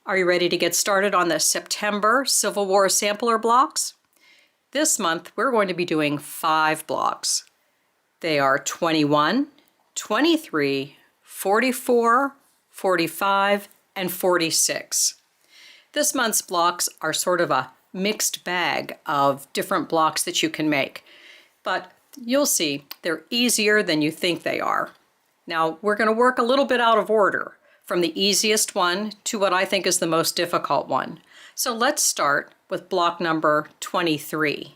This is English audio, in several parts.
Are you ready to get started on the September Civil War sampler blocks? This month we're going to be doing 5 blocks. They are 21, 23, 44, 45, and 46. This month's blocks are sort of a mixed bag of different blocks that you can make, but you'll see they're easier than you think they are. Now we're going to work a little bit out of order, from the easiest one to what I think is the most difficult one. So let's start with block number 23.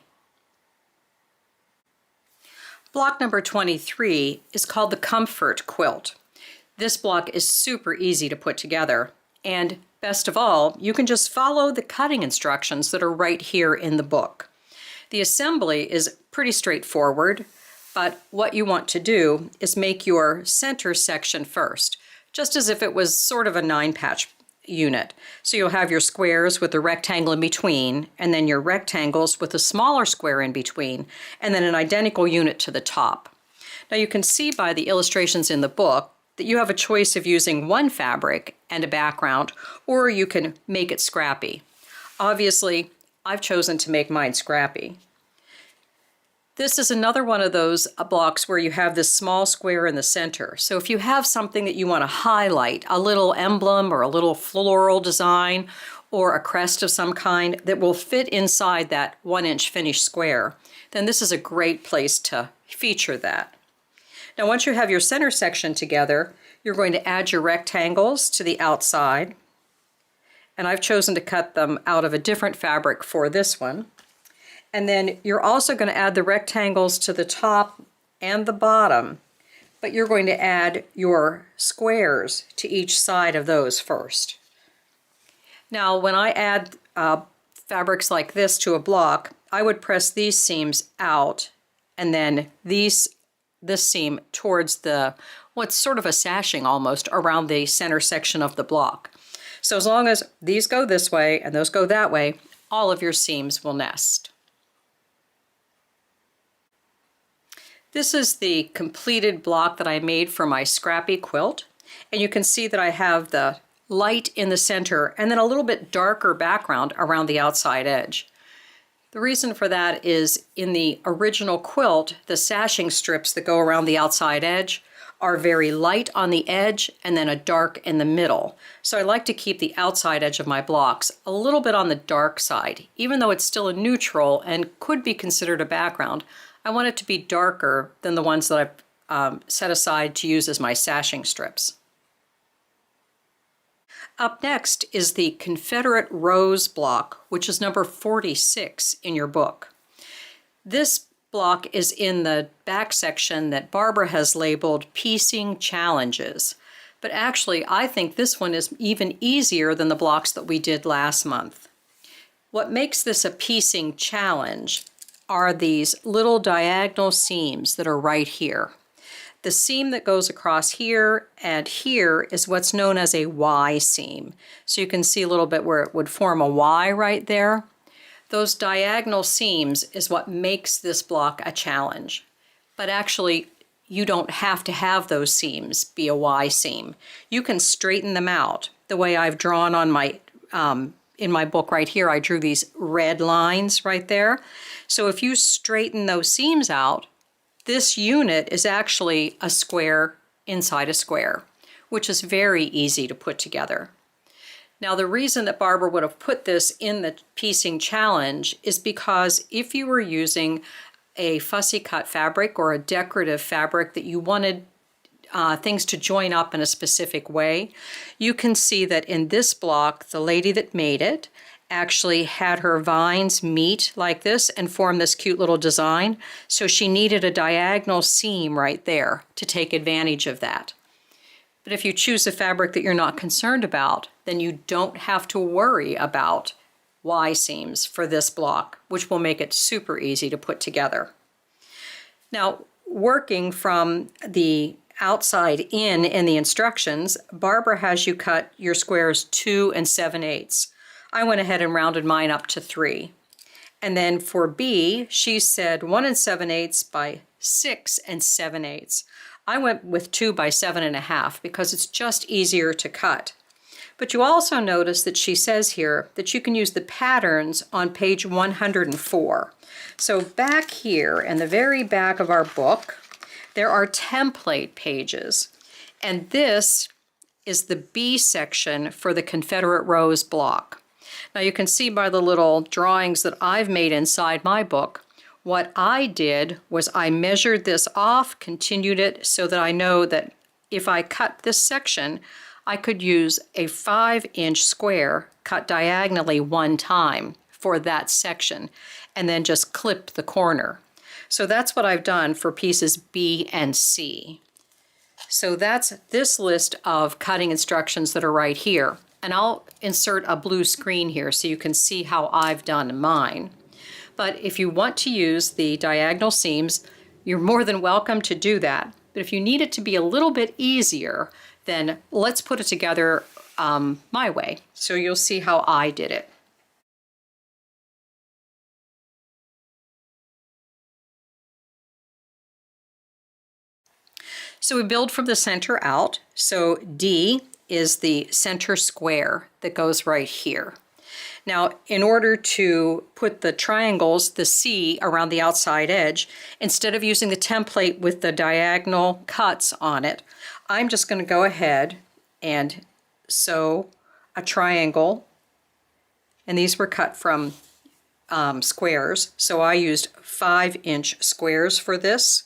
Block number 23 is called the Comfort Quilt. This block is super easy to put together, and best of all, you can just follow the cutting instructions that are right here in the book. The assembly is pretty straightforward, but what you want to do is make your center section first, just as if it was sort of a 9-patch unit. So you'll have your squares with the rectangle in between, and then your rectangles with a smaller square in between, and then an identical unit to the top. Now you can see by the illustrations in the book that you have a choice of using one fabric and a background, or you can make it scrappy. Obviously, I've chosen to make mine scrappy. This is another one of those blocks where you have this small square in the center. So if you have something that you want to highlight, a little emblem or a little floral design or a crest of some kind that will fit inside that 1-inch finished square, then this is a great place to feature that. Now once you have your center section together, you're going to add your rectangles to the outside. And I've chosen to cut them out of a different fabric for this one. And then you're also going to add the rectangles to the top and the bottom, but you're going to add your squares to each side of those first. Now, when I add fabrics like this to a block, I would press these seams out and then this seam towards what's sort of a sashing almost around the center section of the block. So as long as these go this way and those go that way, all of your seams will nest. This is the completed block that I made for my scrappy quilt, and you can see that I have the light in the center and then a little bit darker background around the outside edge. The reason for that is in the original quilt, the sashing strips that go around the outside edge are very light on the edge and then a dark in the middle. So I like to keep the outside edge of my blocks a little bit on the dark side. Even though it's still a neutral and could be considered a background, I want it to be darker than the ones that I've set aside to use as my sashing strips. Up next is the Confederate Rose block, which is number 46 in your book. This block is in the back section that Barbara has labeled Piecing Challenges. But actually, I think this one is even easier than the blocks that we did last month. What makes this a piecing challenge are these little diagonal seams that are right here. The seam that goes across here and here is what's known as a Y seam. So you can see a little bit where it would form a Y right there. Those diagonal seams is what makes this block a challenge. But actually, you don't have to have those seams be a Y seam. You can straighten them out the way I've drawn on my in my book right here. I drew these red lines right there. So if you straighten those seams out, this unit is actually a square inside a square, which is very easy to put together. Now the reason that Barbara would have put this in the piecing challenge is because if you were using a fussy cut fabric or a decorative fabric that you wanted things to join up in a specific way, you can see that in this block, the lady that made it actually had her vines meet like this and form this cute little design. So she needed a diagonal seam right there to take advantage of that. But if you choose a fabric that you're not concerned about, then you don't have to worry about Y seams for this block, which will make it super easy to put together. Now, working from the outside in the instructions, Barbara has you cut your squares 2 7/8. I went ahead and rounded mine up to 3. And then for B, she said 1 7/8 by 6 7/8. I went with 2 by 7 1/2 because it's just easier to cut. But you also notice that she says here that you can use the patterns on page 104. So back here in the very back of our book, there are template pages. And this is the B section for the Confederate Rose block. Now you can see by the little drawings that I've made inside my book, what I did was I measured this off, continued it so that I know that if I cut this section, I could use a 5-inch square cut diagonally one time for that section and then just clip the corner. So that's what I've done for pieces B and C. So that's this list of cutting instructions that are right here. And I'll insert a blue screen here so you can see how I've done mine. But if you want to use the diagonal seams, you're more than welcome to do that. But if you need it to be a little bit easier, then let's put it together my way. So you'll see how I did it. So we build from the center out. So D is the center square that goes right here. Now, in order to put the triangles, the C, around the outside edge, instead of using the template with the diagonal cuts on it, I'm just going to go ahead and sew a triangle. And these were cut from squares, so I used 5-inch squares for this.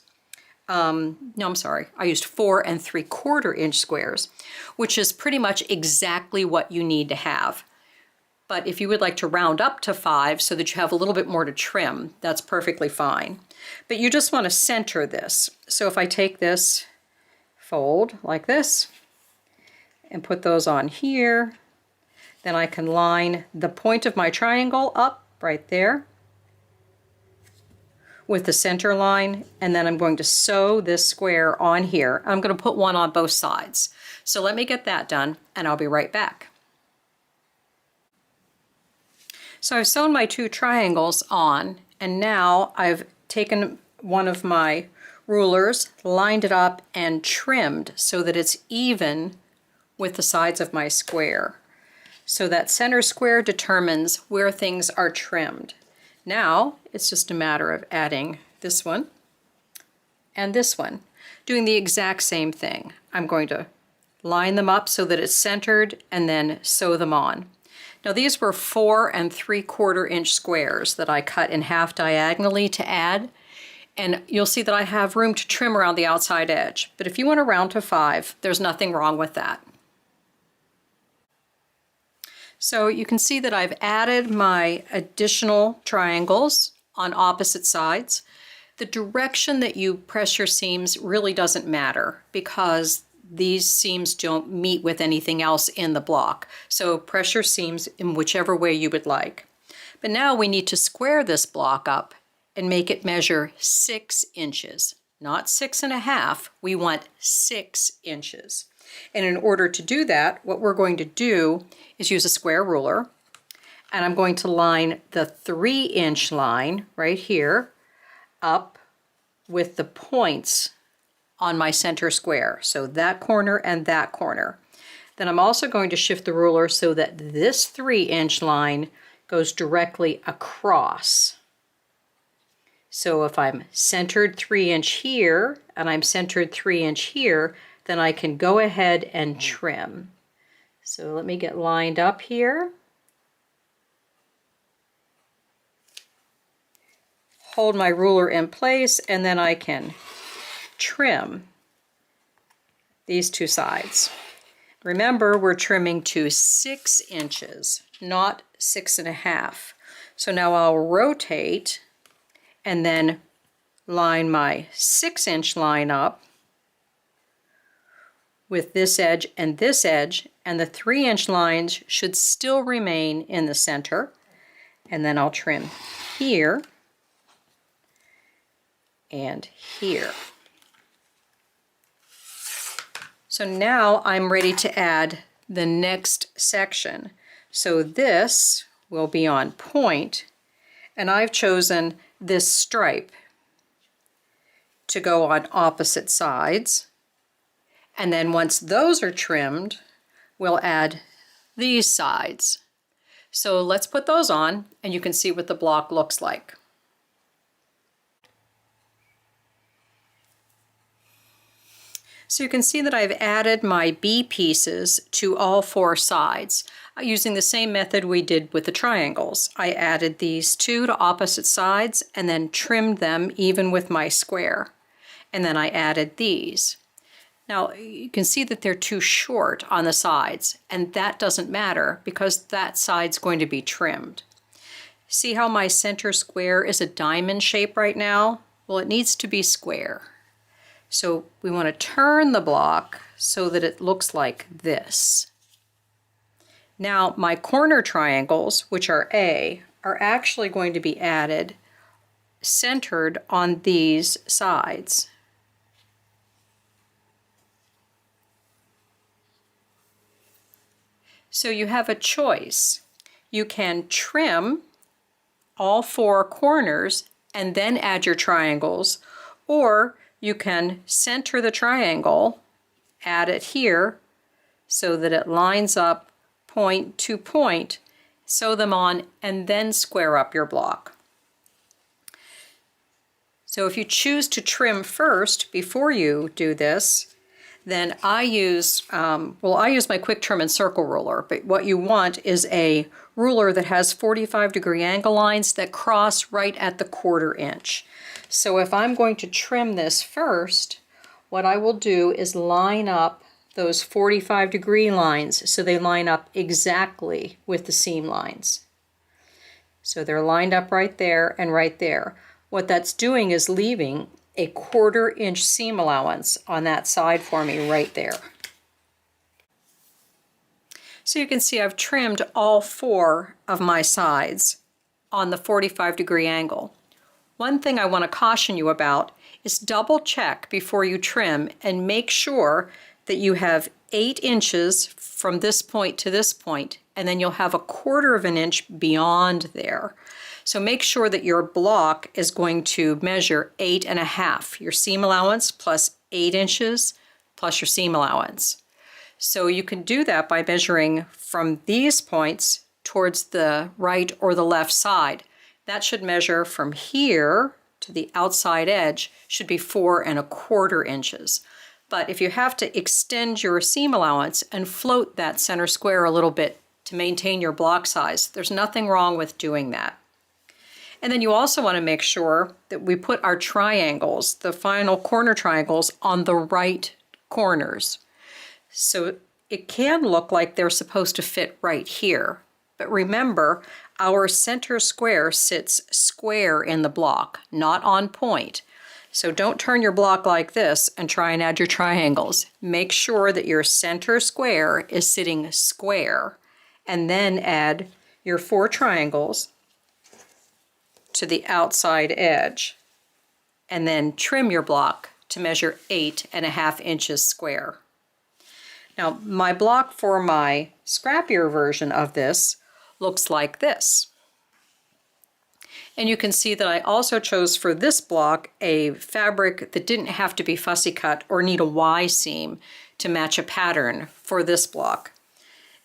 No, I'm sorry, I used 4 3/4 inch squares, which is pretty much exactly what you need to have. But if you would like to round up to 5 so that you have a little bit more to trim, that's perfectly fine. But you just want to center this. So if I take this, fold like this, and put those on here, then I can line the point of my triangle up right there with the center line, and then I'm going to sew this square on here. I'm going to put one on both sides. So let me get that done, and I'll be right back. So I've sewn my 2 triangles on, and now I've taken one of my rulers, lined it up, and trimmed so that it's even with the sides of my square. So that center square determines where things are trimmed. Now it's just a matter of adding this one and this one, doing the exact same thing. I'm going to line them up so that it's centered and then sew them on. Now these were 4 3/4 inch squares that I cut in half diagonally to add, and you'll see that I have room to trim around the outside edge. But if you want to round to 5, there's nothing wrong with that. So you can see that I've added my additional triangles on opposite sides. The direction that you press your seams really doesn't matter because these seams don't meet with anything else in the block. So press your seams in whichever way you would like. But now we need to square this block up and make it measure 6 inches. Not 6.5, we want 6 inches. And in order to do that, what we're going to do is use a square ruler, and I'm going to line the 3-inch line right here up with the points on my center square. So that corner and that corner. Then I'm also going to shift the ruler so that this 3-inch line goes directly across. So if I'm centered 3-inch here and I'm centered 3-inch here, then I can go ahead and trim. So let me get lined up here. Hold my ruler in place, and then I can trim these 2 sides. Remember, we're trimming to 6 inches, not 6.5. So now I'll rotate and then line my 6-inch line up with this edge, and the 3-inch lines should still remain in the center. And then I'll trim here and here. So now I'm ready to add the next section. So this will be on point, and I've chosen this stripe to go on opposite sides. And then once those are trimmed, we'll add these sides. So let's put those on and you can see what the block looks like. So you can see that I've added my B pieces to all four sides using the same method we did with the triangles. I added these two to opposite sides and then trimmed them even with my square. And then I added these. Now you can see that they're too short on the sides, and that doesn't matter because that side's going to be trimmed. See how my center square is a diamond shape right now? Well, it needs to be square. So we want to turn the block so that it looks like this. Now my corner triangles, which are A, are actually going to be added centered on these sides. So you have a choice. You can trim all four corners and then add your triangles, or you can center the triangle, add it here so that it lines up point to point, sew them on, and then square up your block. So if you choose to trim first before you do this, then I use my quick trim and circle ruler, but what you want is a ruler that has 45-degree angle lines that cross right at the 1/4 inch. So if I'm going to trim this first, what I will do is line up those 45-degree lines so they line up exactly with the seam lines. So they're lined up right there and right there. What that's doing is leaving a 1/4 inch seam allowance on that side for me right there. So you can see I've trimmed all four of my sides on the 45-degree angle. One thing I want to caution you about is double check before you trim and make sure that you have 8 inches from this point to this point, and then you'll have a 1/4 of an inch beyond there. So make sure that your block is going to measure 8.5, your seam allowance plus 8 inches plus your seam allowance. So you can do that by measuring from these points towards the right or the left side. That should measure from here to the outside edge, should be 4.25 inches. But if you have to extend your seam allowance and float that center square a little bit to maintain your block size, there's nothing wrong with doing that. And then you also want to make sure that we put our triangles, the final corner triangles, on the right corners. So it can look like they're supposed to fit right here. But remember, our center square sits square in the block, not on point. So don't turn your block like this and try and add your triangles. Make sure that your center square is sitting square, and then add your 4 triangles to the outside edge, and then trim your block to measure 8.5 inches square. Now my block for my scrappier version of this looks like this. And you can see that I also chose for this block a fabric that didn't have to be fussy cut or need a Y seam to match a pattern for this block.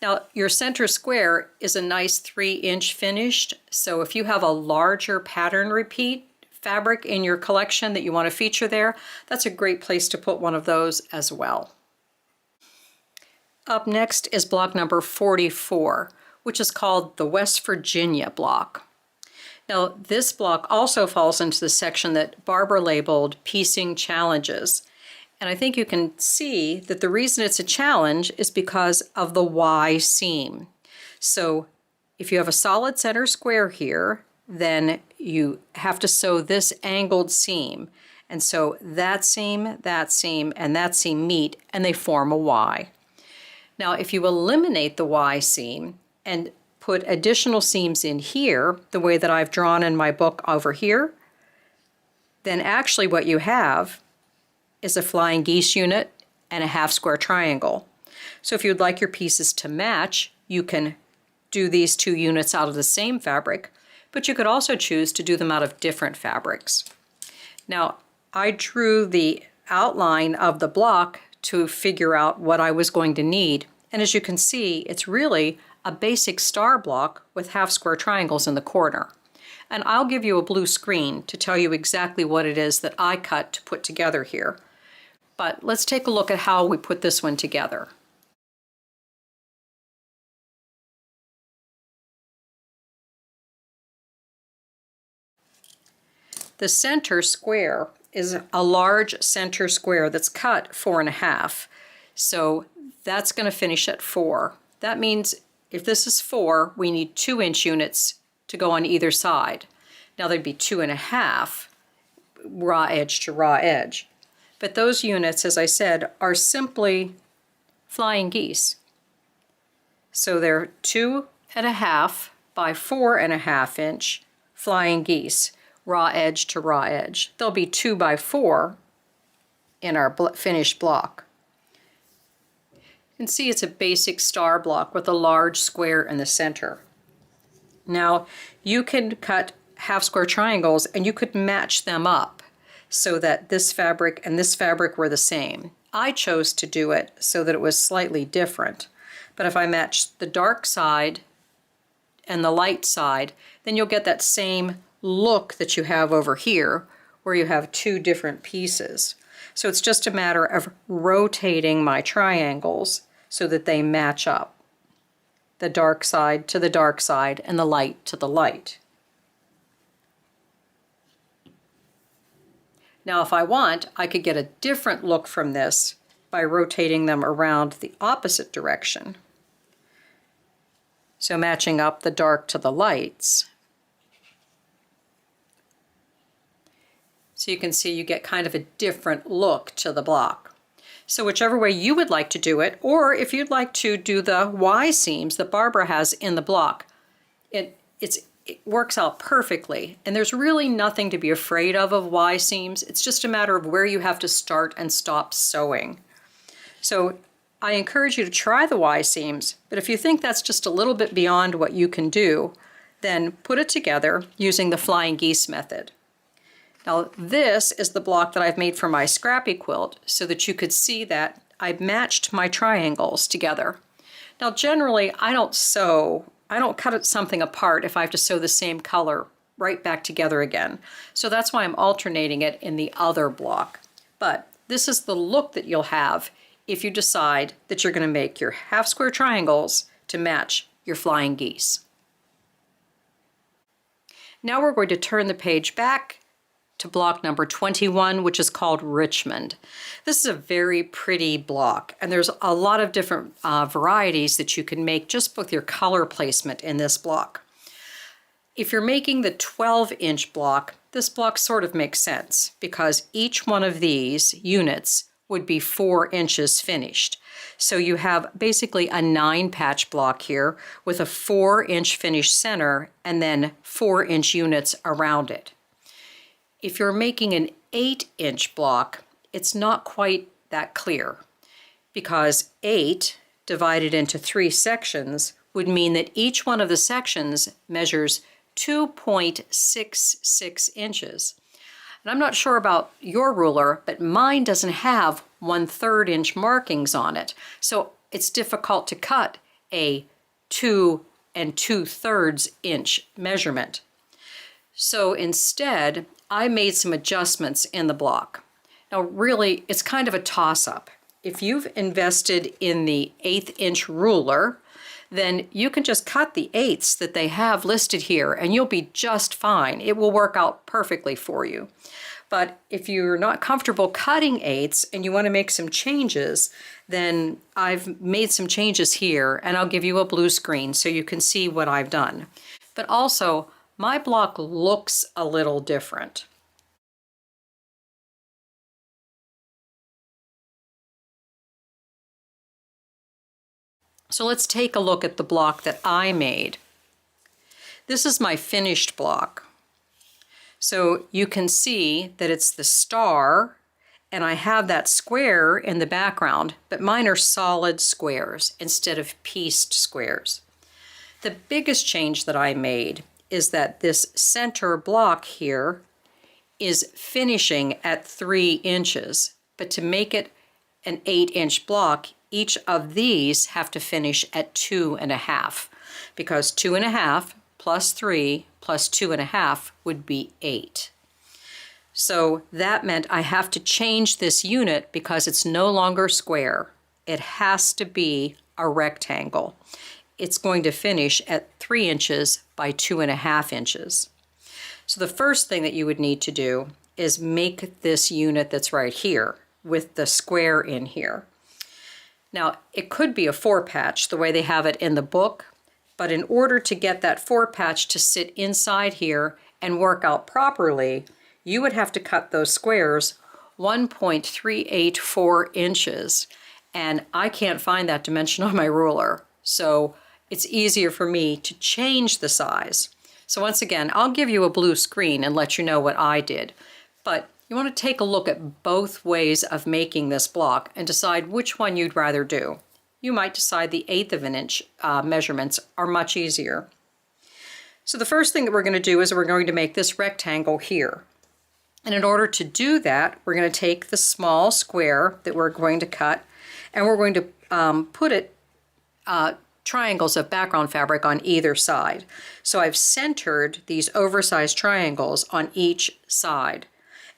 Now your center square is a nice 3-inch finished, so if you have a larger pattern repeat fabric in your collection that you want to feature there, that's a great place to put one of those as well. Up next is block number 44, which is called the West Virginia block. Now this block also falls into the section that Barbara labeled Piecing Challenges. And I think you can see that the reason it's a challenge is because of the Y seam. So if you have a solid center square here, then you have to sew this angled seam. And so that seam, and that seam meet, and they form a Y. Now if you eliminate the Y seam and put additional seams in here, the way that I've drawn in my book over here, then actually what you have is a flying geese unit and a half square triangle. So if you'd like your pieces to match, you can do these 2 units out of the same fabric, but you could also choose to do them out of different fabrics. Now, I drew the outline of the block to figure out what I was going to need And as you can see, it's really a basic star block with half square triangles in the corner. And I'll give you a blue screen to tell you exactly what it is that I cut to put together here. But let's take a look at how we put this one together. The center square is a large center square that's cut 4.5. So that's going to finish at 4. That means if this is 4, we need 2-inch units to go on either side. Now there'd be 2.5 raw edge to raw edge. But those units, as I said, are simply flying geese. So they're 2.5 by 4.5 inch flying geese, raw edge to raw edge. They'll be 2 by 4 in our finished block. You can see it's a basic star block with a large square in the center. Now you can cut half square triangles and you could match them up so that this fabric and this fabric were the same. I chose to do it so that it was slightly different. But if I match the dark side and the light side, then you'll get that same look that you have over here where you have 2 different pieces. So it's just a matter of rotating my triangles so that they match up. The dark side to the dark side and the light to the light. Now if I want, I could get a different look from this by rotating them around the opposite direction. So matching up the dark to the lights. So you can see you get kind of a different look to the block. So whichever way you would like to do it, or if you'd like to do the Y seams that Barbara has in the block, it works out perfectly. And there's really nothing to be afraid of Y seams. It's just a matter of where you have to start and stop sewing. So I encourage you to try the Y seams, but if you think that's just a little bit beyond what you can do, then put it together using the flying geese method. Now this is the block that I've made for my scrappy quilt so that you could see that I've matched my triangles together. Now generally I don't cut something apart if I have to sew the same color right back together again. So that's why I'm alternating it in the other block. But this is the look that you'll have if you decide that you're going to make your half square triangles to match your flying geese. Now we're going to turn the page back to block number 21, which is called Richmond. This is a very pretty block, and there's a lot of different varieties that you can make just with your color placement in this block. If you're making the 12-inch block, this block sort of makes sense because each one of these units would be 4 inches finished. So you have basically a 9-patch block here with a 4-inch finished center and then 4-inch units around it. If you're making an 8-inch block, it's not quite that clear because 8 divided into 3 sections would mean that each one of the sections measures 2.66 inches. And I'm not sure about your ruler, but mine doesn't have 1/3 inch markings on it. So it's difficult to cut a 2 2/3 inch measurement. So instead, I made some adjustments in the block. Now really, it's kind of a toss-up. If you've invested in the 1/8 inch ruler, then you can just cut the 1/8 that they have listed here and you'll be just fine. It will work out perfectly for you. But if you're not comfortable cutting 1/8 and you want to make some changes, then I've made some changes here and I'll give you a blue screen so you can see what I've done. But also, my block looks a little different. So let's take a look at the block that I made. This is my finished block. So you can see that it's the star, and I have that square in the background, but mine are solid squares instead of pieced squares. The biggest change that I made is that this center block here is finishing at 3 inches, but to make it an 8-inch block, each of these have to finish at 2.5, because 2.5 plus 3 plus 2.5 would be 8. So that meant I have to change this unit because it's no longer square. It has to be a rectangle. It's going to finish at 3 inches by 2.5 inches. So the first thing that you would need to do is make this unit that's right here with the square in here. Now, it could be a 4-patch the way they have it in the book, but in order to get that 4-patch to sit inside here and work out properly, you would have to cut those squares 1.384 inches, and I can't find that dimension on my ruler, so it's easier for me to change the size. So once again, I'll give you a blue screen and let you know what I did, but you want to take a look at both ways of making this block and decide which one you'd rather do. You might decide the 1/8 of an inch measurements are much easier. So the first thing that we're going to do is we're going to make this rectangle here. And in order to do that, we're going to take the small square that we're going to cut, and we're going to put it triangles of background fabric on either side. So I've centered these oversized triangles on each side.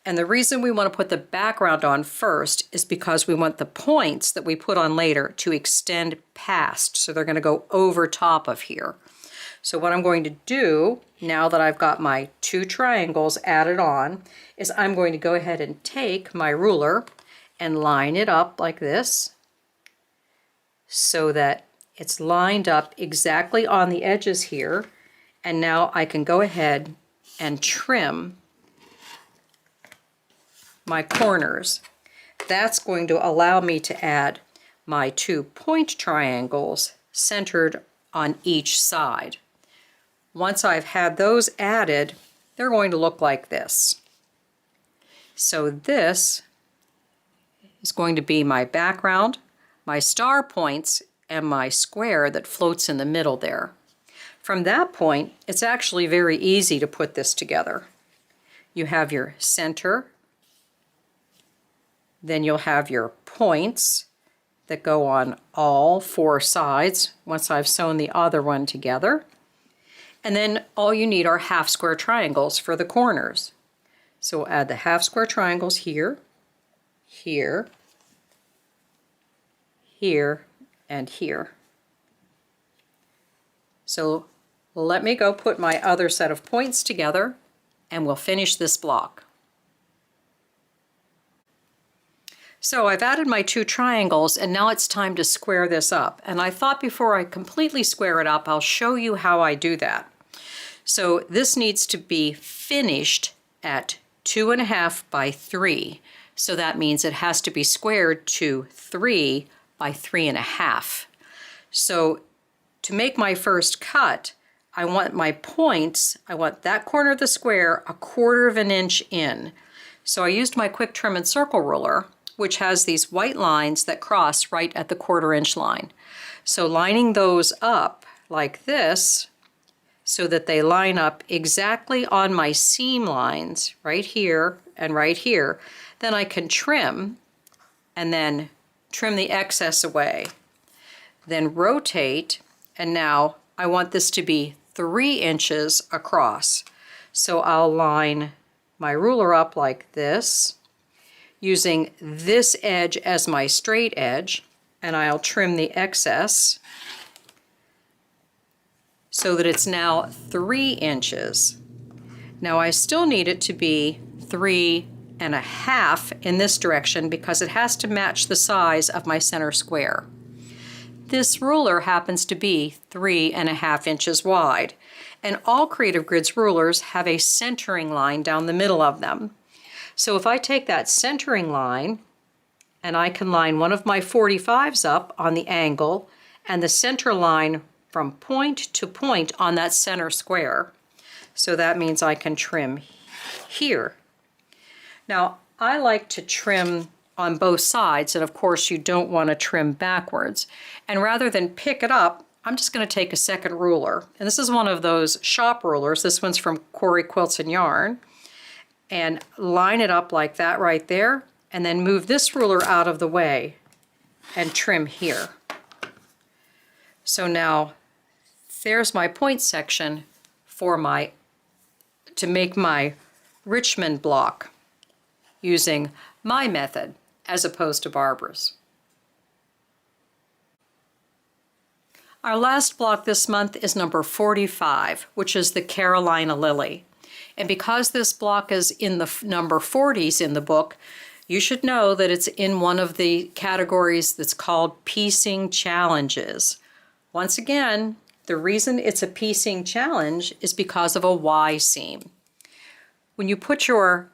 And the reason we want to put the background on first is because we want the points that we put on later to extend past. So they're going to go over top of here. So what I'm going to do, now that I've got my 2 triangles added on, is I'm going to go ahead and take my ruler and line it up like this so that it's lined up exactly on the edges here. And now I can go ahead and trim my corners. That's going to allow me to add my 2 point triangles centered on each side. Once I've had those added, they're going to look like this. So this is going to be my background, my star points, and my square that floats in the middle there. From that point, it's actually very easy to put this together. You have your center, then you'll have your points that go on all 4 sides once I've sewn the other one together. And then all you need are half square triangles for the corners. So we'll add the half square triangles here, here, here, and here. So let me go put my other set of points together and we'll finish this block. So I've added my 2 triangles and now it's time to square this up. And I thought before I completely square it up, I'll show you how I do that. So this needs to be finished at 2.5 by 3. So that means it has to be squared to 3 by 3.5. So to make my first cut, I want my points, I want that corner of the square 1/4 of an inch in. So I used my quick trim and circle ruler, which has these white lines that cross right at the 1/4 inch line. So lining those up like this so that they line up exactly on my seam lines right here and right here, then I can trim and then trim the excess away. Then rotate, and now I want this to be 3 inches across. So I'll line my ruler up like this, using this edge as my straight edge, and I'll trim the excess so that it's now 3 inches. Now I still need it to be 3.5 in this direction because it has to match the size of my center square. This ruler happens to be 3.5 inches wide, and all Creative Grids rulers have a centering line down the middle of them. So if I take that centering line and I can line one of my 45s up on the angle and the center line from point to point on that center square, so that means I can trim here. Now I like to trim on both sides, and of course you don't want to trim backwards. And rather than pick it up, I'm just going to take a second ruler. And this is one of those shop rulers. This one's from Corey Quilts and Yarn. And line it up like that right there, and then move this ruler out of the way. and trim here. So now there's my point section for to make my Richmond block using my method as opposed to Barbara's. Our last block this month is number 45, which is the Carolina Lily. And because this block is in the number 40s in the book, you should know that it's in one of the categories that's called piecing challenges. Once again, the reason it's a piecing challenge is because of a Y seam. When you put your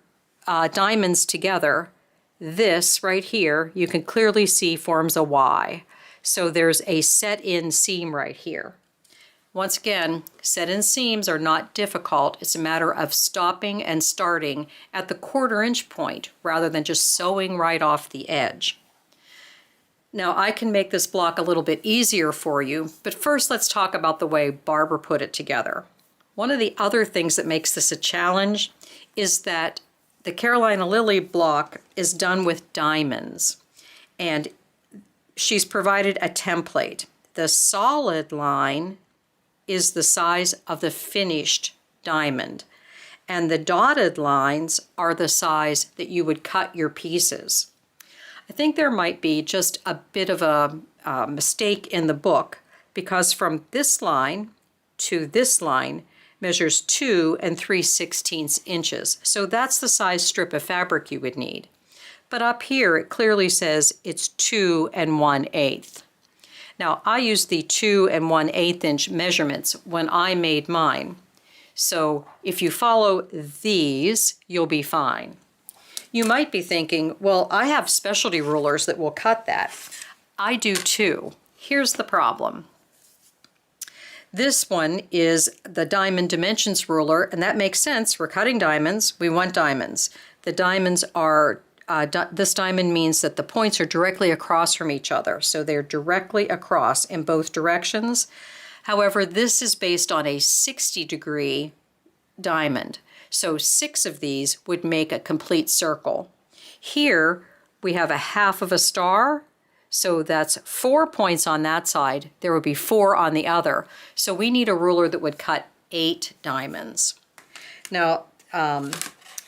diamonds together, this right here, you can clearly see forms a Y. So there's a set-in seam right here. Once again, set-in seams are not difficult. It's a matter of stopping and starting at the 1/4 inch point rather than just sewing right off the edge. Now I can make this block a little bit easier for you, but first let's talk about the way Barbara put it together. One of the other things that makes this a challenge is that the Carolina Lily block is done with diamonds, and she's provided a template. The solid line is the size of the finished diamond, and the dotted lines are the size that you would cut your pieces. I think there might be just a bit of a mistake in the book, because from this line to this line measures 2 3/16 inches. So that's the size strip of fabric you would need. But up here it clearly says it's 2 1/8. Now I used the 2 1/8 inch measurements when I made mine. So if you follow these, you'll be fine. You might be thinking, well, I have specialty rulers that will cut that. I do too. Here's the problem. This one is the diamond dimensions ruler, and that makes sense. We're cutting diamonds. We want diamonds. The diamonds are this diamond means that the points are directly across from each other, so they're directly across in both directions. However, this is based on a 60-degree diamond, so 6 of these would make a complete circle. Here we have a half of a star, so that's 4 points on that side. There would be 4 on the other, so we need a ruler that would cut 8 diamonds. Now,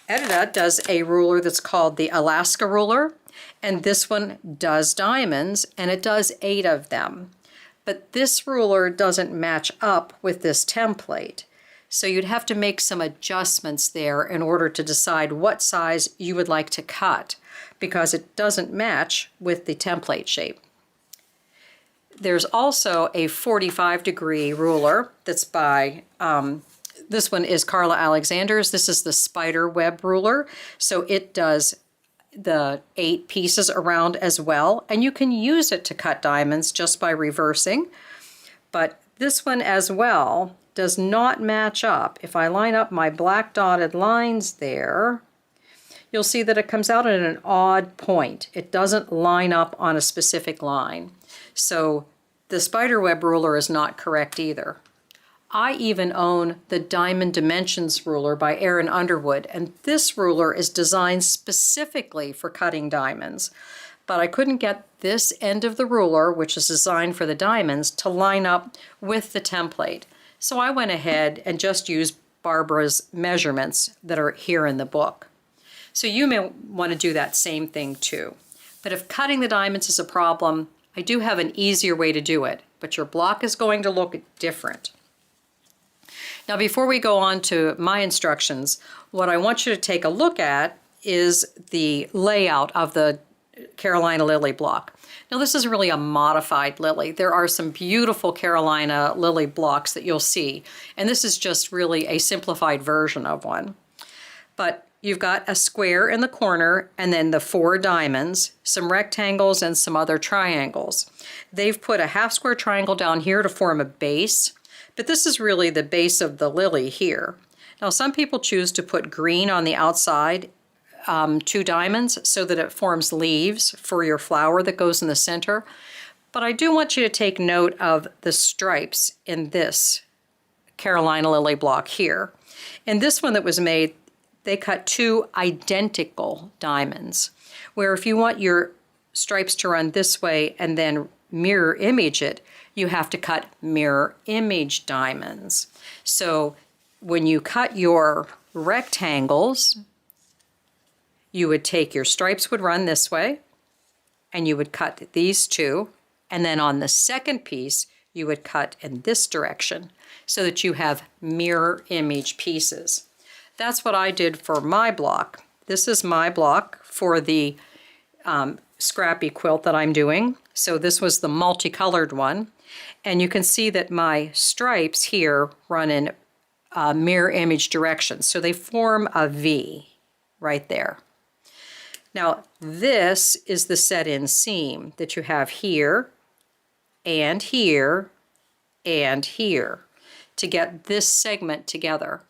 Edita does a ruler that's called the Alaska ruler, and this one does diamonds, and it does 8 of them. But this ruler doesn't match up with this template, so you'd have to make some adjustments there in order to decide what size you would like to cut, because it doesn't match with the template shape. There's also a 45-degree ruler that's by this one is Carla Alexander's. This is the spider web ruler. So it does the 8 pieces around as well. And you can use it to cut diamonds just by reversing. But this one as well does not match up. If I line up my black dotted lines there, you'll see that it comes out at an odd point. It doesn't line up on a specific line. So the spider web ruler is not correct either. I even own the Diamond Dimensions ruler by Erin Underwood, and this ruler is designed specifically for cutting diamonds. But I couldn't get this end of the ruler, which is designed for the diamonds, to line up with the template. So I went ahead and just used Barbara's measurements that are here in the book. So you may want to do that same thing too. But if cutting the diamonds is a problem, I do have an easier way to do it, but your block is going to look different. Now, before we go on to my instructions, what I want you to take a look at is the layout of the Carolina Lily block. Now, this is really a modified lily. There are some beautiful Carolina Lily blocks that you'll see, and this is just really a simplified version of one. But you've got a square in the corner, and then the 4 diamonds, some rectangles, and some other triangles. They've put a half square triangle down here to form a base. But this is really the base of the lily here. Now some people choose to put green on the outside, 2 diamonds, so that it forms leaves for your flower that goes in the center. But I do want you to take note of the stripes in this Carolina Lily block here. In this one that was made, they cut 2 identical diamonds, where if you want your stripes to run this way and then mirror image it, you have to cut mirror image diamonds. So when you cut your rectangles, you would take your stripes would run this way, and you would cut these two, and then on the second piece, you would cut in this direction so that you have mirror image pieces. That's what I did for my block. This is my block for the scrappy quilt that I'm doing. So this was the multicolored one. And you can see that my stripes here run in mirror image directions. So they form a V right there. Now this is the set-in seam that you have here and here and here to get this segment together.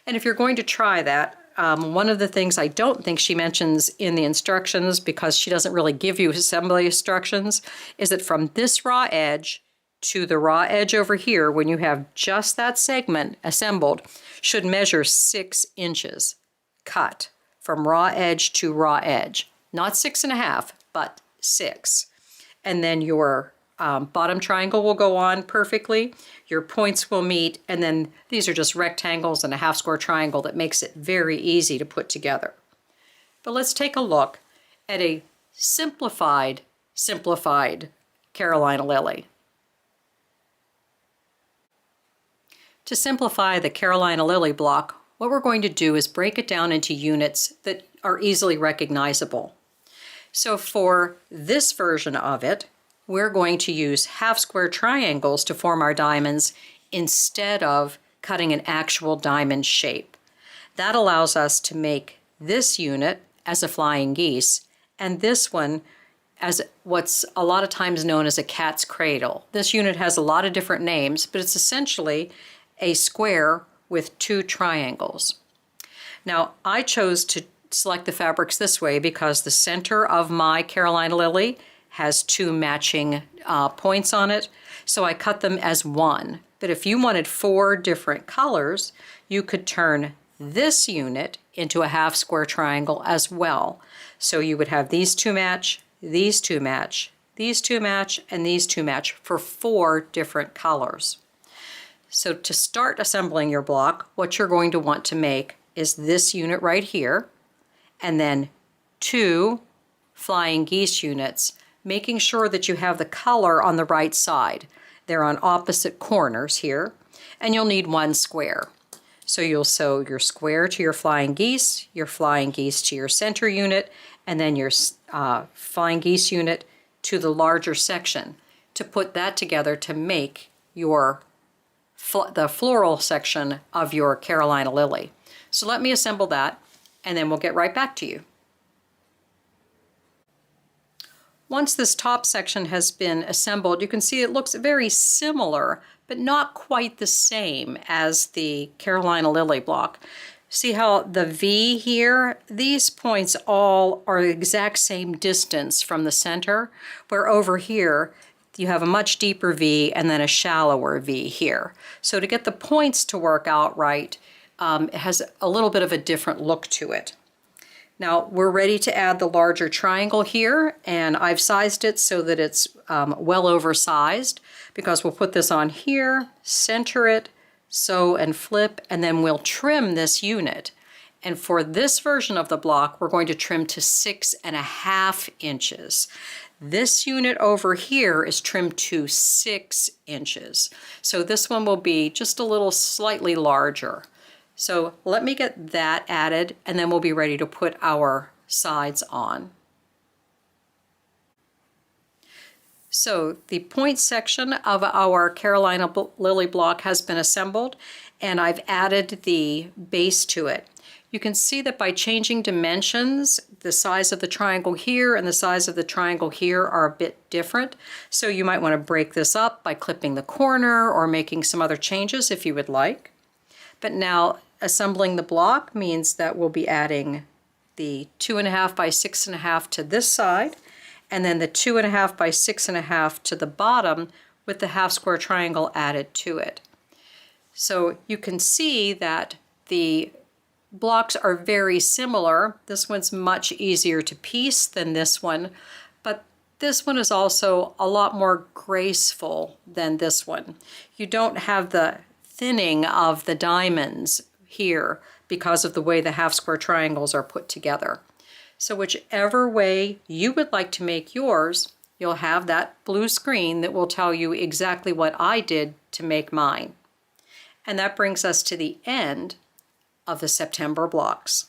And if you're going to try that, one of the things I don't think she mentions in the instructions, because she doesn't really give you assembly instructions, is that from this raw edge to the raw edge over here, when you have just that segment assembled, should measure 6 inches cut from raw edge to raw edge. Not 6.5, but 6. And then your bottom triangle will go on perfectly, your points will meet, and then these are just rectangles and a half square triangle that makes it very easy to put together. But let's take a look at a simplified Carolina lily. To simplify the Carolina lily block, what we're going to do is break it down into units that are easily recognizable. So for this version of it, we're going to use half square triangles to form our diamonds instead of cutting an actual diamond shape. That allows us to make this unit as a flying geese and this one as what's a lot of times known as a cat's cradle. This unit has a lot of different names, but it's essentially a square with 2 triangles. Now, I chose to select the fabrics this way because the center of my Carolina lily has 2 matching points on it, so I cut them as one. But if you wanted 4 different colors, you could turn this unit into a half square triangle as well. So you would have these 2 match, these 2 match, these 2 match, and these 2 match for 4 different colors. So to start assembling your block, what you're going to want to make is this unit right here, and then 2 flying geese units, making sure that you have the color on the right side. They're on opposite corners here, and you'll need 1 square. So you'll sew your square to your flying geese to your center unit, and then your flying geese unit to the larger section to put that together to make your the floral section of your Carolina lily. So let me assemble that, and then we'll get right back to you. Once this top section has been assembled, you can see it looks very similar, but not quite the same as the Carolina lily block. See how the V here, these points all are the exact same distance from the center, where over here you have a much deeper V and then a shallower V here. So to get the points to work out right, it has a little bit of a different look to it. Now we're ready to add the larger triangle here, and I've sized it so that it's well oversized, because we'll put this on here, center it, sew and flip, and then we'll trim this unit. And for this version of the block, we're going to trim to 6.5 inches. This unit over here is trimmed to 6 inches. So this one will be just a little slightly larger. So let me get that added, and then we'll be ready to put our sides on. So the point section of our Carolina lily block has been assembled, and I've added the base to it. You can see that by changing dimensions, the size of the triangle here and the size of the triangle here are a bit different. So you might want to break this up by clipping the corner or making some other changes if you would like. But now assembling the block means that we'll be adding the 2.5 by 6.5 to this side, and then the 2.5 by 6.5 to the bottom with the half square triangle added to it. So you can see that the blocks are very similar. This one's much easier to piece than this one, but This one is also a lot more graceful than this one. You don't have the thinning of the diamonds here because of the way the half square triangles are put together. So whichever way you would like to make yours, you'll have that blue screen that will tell you exactly what I did to make mine. And that brings us to the end of the September blocks.